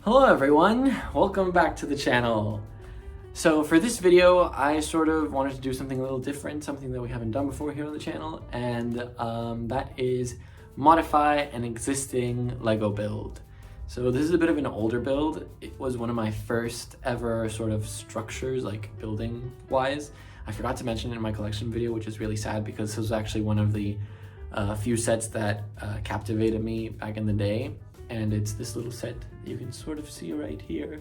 Hello everyone, welcome back to the channel. So for this video, I sort of wanted to do something a little different, something that we haven't done before here on the channel, and that is modify an existing Lego build. So this is a bit of an older build. It was one of my first ever sort of structures, like building wise. I forgot to mention it in my collection video, which is really sad because this was actually one of the few sets that captivated me back in the day. And it's this little set you can sort of see right here.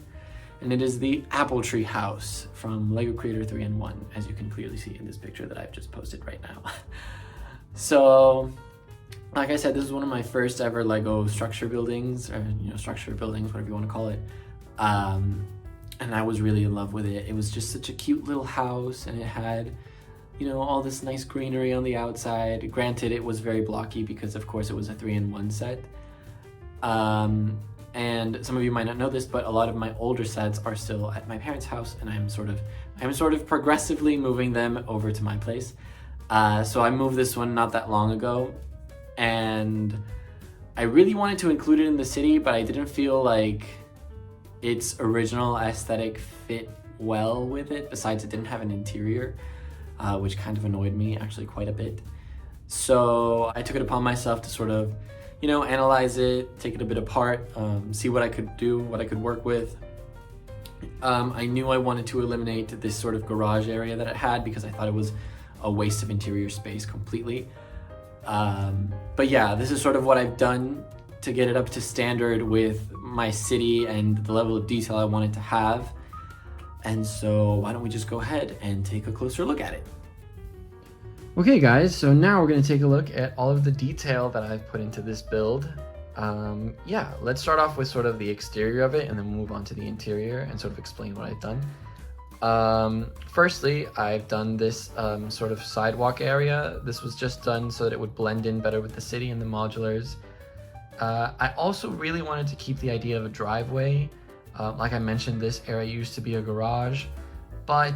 And it is the Apple Tree House from LEGO Creator 3-in-1, as you can clearly see in this picture that I've just posted right now. So, like I said, this is one of my first ever LEGO structure buildings, or structure buildings, whatever you want to call it. And I was really in love with it. It was just such a cute little house, and it had, all this nice greenery on the outside. Granted, it was very blocky because, of course, it was a 3-in-1 set. And some of you might not know this, but a lot of my older sets are still at my parents' house, and I'm sort of progressively moving them over to my place. So I moved this one not that long ago, and I really wanted to include it in the city, but I didn't feel like its original aesthetic fit well with it. Besides, it didn't have an interior, which kind of annoyed me actually quite a bit. So I took it upon myself to sort of analyze it, take it a bit apart, see what I could do, what I could work with. I knew I wanted to eliminate this sort of garage area that it had because I thought it was a waste of interior space completely. But yeah, this is sort of what I've done to get it up to standard with my city and the level of detail I want it to have. And so why don't we just go ahead and take a closer look at it. Okay guys, so now we're going to take a look at all of the detail that I've put into this build. Yeah, let's start off with sort of the exterior of it and then we'll move on to the interior and sort of explain what I've done. Firstly, I've done this sort of sidewalk area. This was just done so that it would blend in better with the city and the modulars. I also really wanted to keep the idea of a driveway. Like I mentioned, this area used to be a garage, but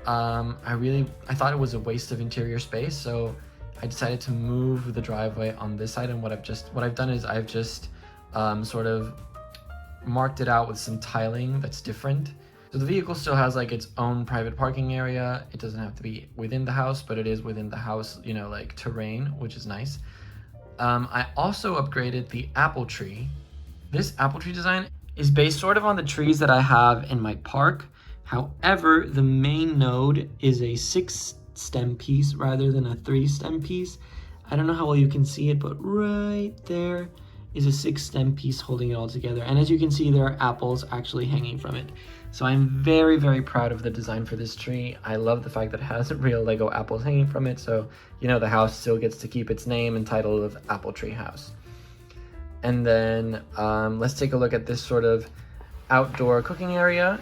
I thought it was a waste of interior space, so I decided to move the driveway on this side. And what I've done is I've just sort of marked it out with some tiling that's different. So the vehicle still has like its own private parking area. It doesn't have to be within the house, but it is within the house, like terrain, which is nice. I also upgraded the apple tree. This apple tree design is based sort of on the trees that I have in my park. However, the main node is a 6-stem piece rather than a 3-stem piece. I don't know how well you can see it, but right there is a 6-stem piece holding it all together. And as you can see, there are apples actually hanging from it. So I'm very, very proud of the design for this tree. I love the fact that it has real Lego apples hanging from it. So, the house still gets to keep its name and title of Apple Tree House. And then let's take a look at this sort of outdoor cooking area.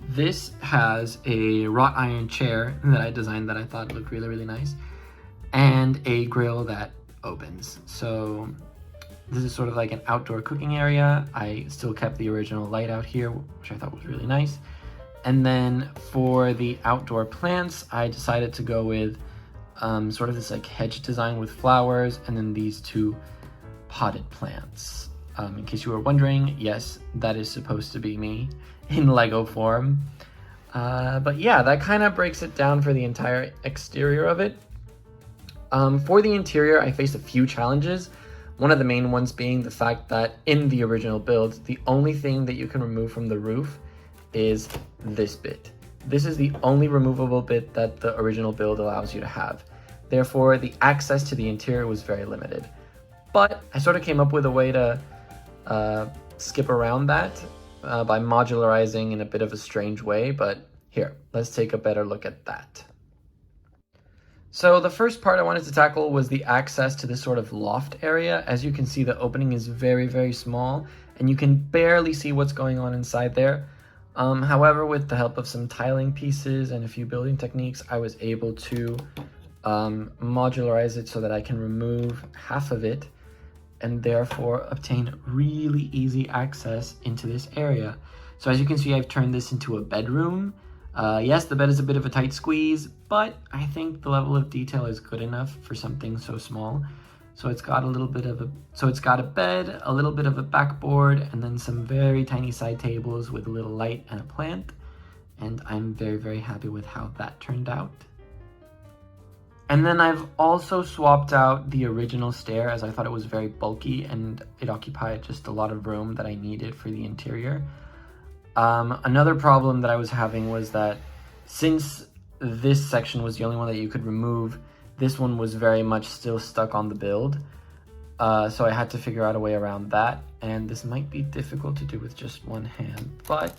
This has a wrought iron chair that I designed that I thought looked really, really nice, and a grill that opens. So this is sort of like an outdoor cooking area. I still kept the original light out here, which I thought was really nice. And then for the outdoor plants, I decided to go with sort of this like hedge design with flowers, and then these 2 potted plants. In case you were wondering, yes, that is supposed to be me in Lego form. But yeah, that kind of breaks it down for the entire exterior of it. For the interior, I faced a few challenges. One of the main ones being the fact that in the original build, the only thing that you can remove from the roof is this bit. This is the only removable bit that the original build allows you to have. Therefore, the access to the interior was very limited. But I sort of came up with a way to skip around that by modularizing in a bit of a strange way, but here, let's take a better look at that. So the first part I wanted to tackle was the access to this sort of loft area. As you can see, the opening is very, very small, and you can barely see what's going on inside there. However, with the help of some tiling pieces and a few building techniques, I was able to modularize it so that I can remove half of it and therefore obtain really easy access into this area. So as you can see, I've turned this into a bedroom. Yes, the bed is a bit of a tight squeeze, but I think the level of detail is good enough for something so small. So it's got a bed, a little bit of a backboard, and then some very tiny side tables with a little light and a plant. And I'm very, very happy with how that turned out. And then I've also swapped out the original stair, as I thought it was very bulky and it occupied just a lot of room that I needed for the interior. Another problem that I was having was that since this section was the only one that you could remove, this one was very much still stuck on the build. So I had to figure out a way around that, and this might be difficult to do with just one hand, but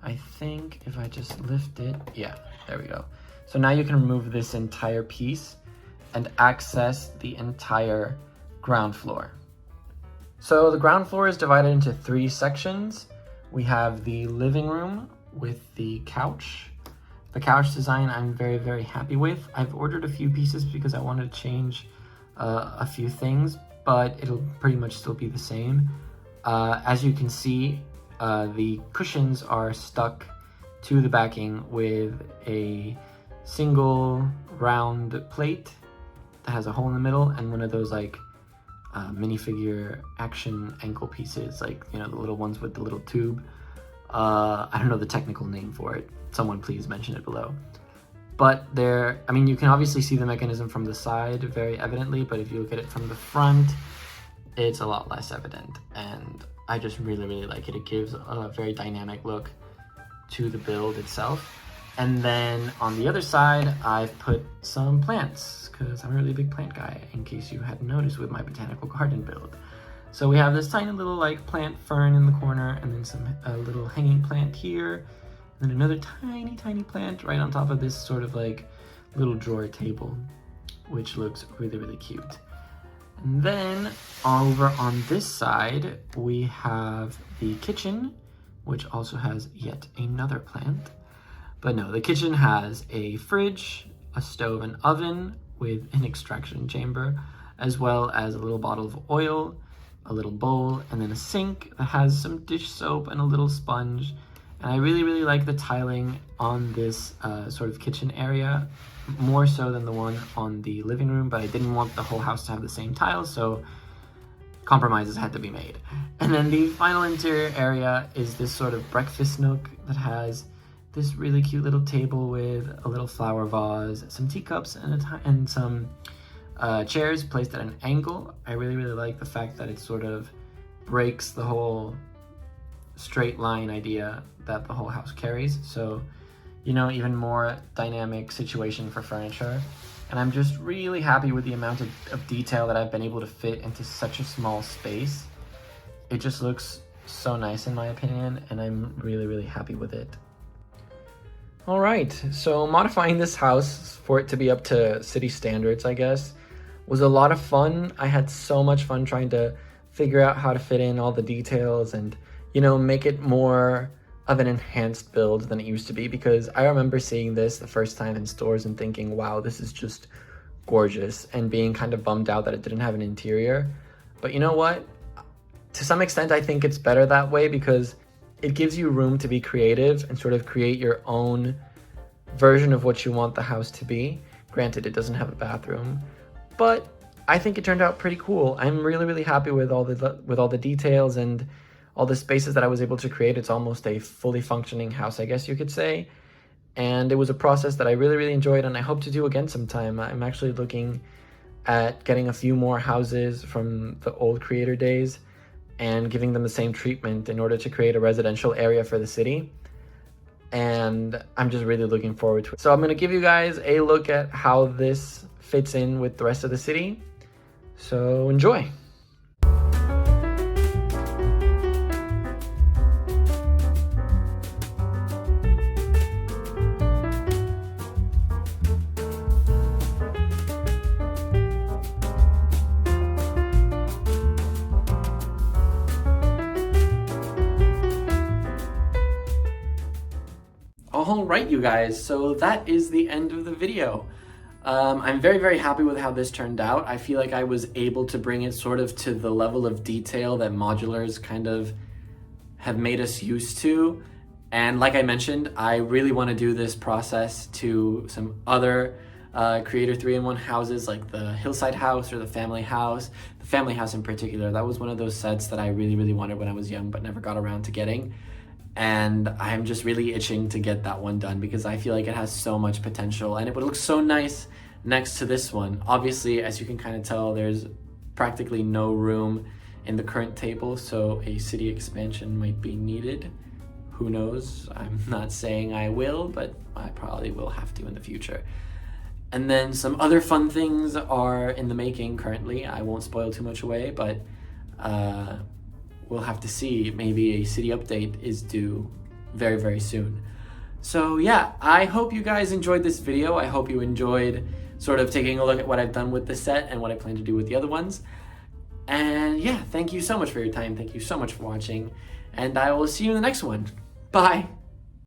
I think if I just lift it, yeah, there we go. So now you can remove this entire piece and access the entire ground floor. So the ground floor is divided into 3 sections. We have the living room with the couch. The couch design I'm very, very happy with. I've ordered a few pieces because I wanted to change a few things, but it'll pretty much still be the same. As you can see, the cushions are stuck to the backing with a single round plate that has a hole in the middle and one of those like minifigure action ankle pieces, like, you know, the little ones with the little tube. I don't know the technical name for it. Someone please mention it below. But there, I mean, you can obviously see the mechanism from the side very evidently, but if you look at it from the front, it's a lot less evident. And I just really, really like it. It gives a very dynamic look to the build itself. And then on the other side, I've put some plants because I'm a really big plant guy, in case you hadn't noticed with my botanical garden build. So we have this tiny little like plant fern in the corner, and then a little hanging plant here, and then another tiny, tiny plant right on top of this sort of like little drawer table, which looks really, really cute. And then over on this side, we have the kitchen, which also has yet another plant. But no, the kitchen has a fridge, a stove and oven with an extraction chamber, as well as a little bottle of oil, a little bowl, and then a sink that has some dish soap and a little sponge. And I really, really like the tiling on this sort of kitchen area, more so than the one on the living room, but I didn't want the whole house to have the same tiles, so compromises had to be made. And then the final interior area is this sort of breakfast nook that has this really cute little table with a little flower vase, some teacups, and some chairs placed at an angle. I really, really like the fact that it sort of breaks the whole straight line idea that the whole house carries. So, you know, even more dynamic situation for furniture. And I'm just really happy with the amount of detail that I've been able to fit into such a small space. It just looks so nice in my opinion, and I'm really, really happy with it. All right, so modifying this house for it to be up to city standards, I guess, was a lot of fun. I had so much fun trying to figure out how to fit in all the details and, you know, make it more of an enhanced build than it used to be, because I remember seeing this the first time in stores and thinking, wow, this is just gorgeous, and being kind of bummed out that it didn't have an interior. But you know what? To some extent, I think it's better that way because it gives you room to be creative and sort of create your own version of what you want the house to be. Granted, it doesn't have a bathroom, but I think it turned out pretty cool. I'm really, really happy with all the details and all the spaces that I was able to create. It's almost a fully functioning house, I guess you could say. And it was a process that I really, really enjoyed, and I hope to do again sometime. I'm actually looking at getting a few more houses from the old creator days and giving them the same treatment in order to create a residential area for the city. And I'm just really looking forward to it. So I'm going to give you guys a look at how this fits in with the rest of the city. So enjoy. Alright, you guys, so that is the end of the video. I'm very, very happy with how this turned out. I feel like I was able to bring it sort of to the level of detail that modulars kind of have made us used to. And like I mentioned, I really want to do this process to some other Creator 3-in-1 houses like the Hillside House or the Family House. The Family House in particular, that was one of those sets that I really wanted when I was young but never got around to getting. And I'm just really itching to get that one done because I feel like it has so much potential and it would look so nice next to this one. Obviously, as you can kind of tell, there's practically no room in the current table, so a city expansion might be needed. Who knows? I'm not saying I will, but I probably will have to in the future. And then some other fun things are in the making currently. I won't spoil too much away, but we'll have to see. Maybe a city update is due very soon. So yeah, I hope you guys enjoyed this video. I hope you enjoyed sort of taking a look at what I've done with the set and what I plan to do with the other ones. And yeah, thank you so much for your time. Thank you so much for watching. And I will see you in the next one. Bye.